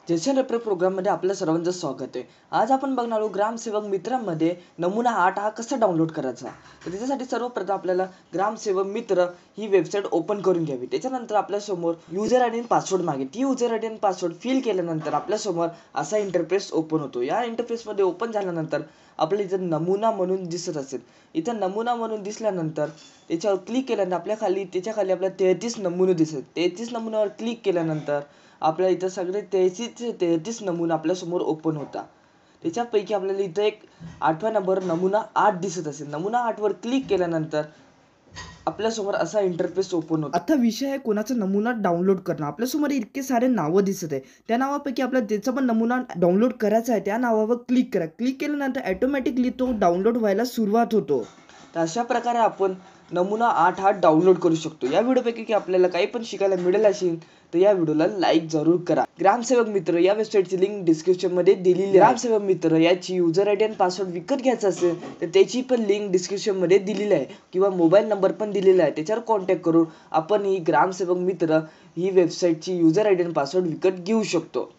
Jason refer प्रोग्राममध्ये आपल्या सर्वांचं स्वागत आहे. आज आपण बघणार आहोत ग्रामसेवक मित्रामध्ये नमुना 8 हा कसा डाउनलोड करायचा. तर त्याच्यासाठी सर्वप्रथम आपल्याला ग्रामसेवक मित्र ही वेबसाईट ओपन करून घ्यावी. त्याच्यानंतर आपल्यासमोर युजर आय डी आणि पासवर्ड मागेल. ती युजर आय डी आणि पासवर्ड फिल केल्यानंतर आपल्यासमोर असा इंटरफेस ओपन होतो. या इंटरफेसमध्ये ओपन झाल्यानंतर आपल्याला इथं नमुना म्हणून दिसत असेल. इथं नमुना म्हणून दिसल्यानंतर त्याच्यावर क्लिक केल्यानंतर त्याच्या खाली आपल्याला 33 नमुने दिसत. 33 नमुन्यावर क्लिक केल्यानंतर आपल्याला इथं सगळे 33 नमुना आपल्यासमोर ओपन होता. त्याच्यापैकी आपल्याला इथं एक 8व्या नंबर नमुना 8 दिसत असेल. नमुना 8 वर क्लिक केल्यानंतर आपल्यासमोर असा इंटरफेस ओपन होतो. आता विषय आहे कोणाचा नमुना डाउनलोड करणं. आपल्यासमोर इतके सारे नावं दिसत आहे. त्या नावापैकी आपल्याला ज्याचा पण नमुना डाउनलोड करायचा आहे त्या नावावर क्लिक करा. क्लिक केल्यानंतर ऑटोमॅटिकली तो डाउनलोड व्हायला सुरुवात होतो. तर अशा प्रकारे आपण नमुना 8 हा डाउनलोड करू शकतो. या व्हिडिओपैकी आपल्याला काही पण शिकायला मिळेल असेल तर या व्हिडिओला लाईक जरूर करा. ग्रामसेवक मित्र या वेबसाईटची लिंक डिस्क्रिप्शन मध्ये दिलेली आहे. ग्रामसेवक मित्र याची युजर आयडी आणि पासवर्ड विकत घ्यायचा असेल तर त्याची पण लिंक डिस्क्रिप्शन मध्ये दिलेली आहे किंवा मोबाईल नंबर पण दिलेला आहे. त्याच्यावर कॉन्टॅक्ट करून आपण ही ग्रामसेवक मित्र ही वेबसाईटची युजर आयडी आणि पासवर्ड विकत घेऊ शकतो.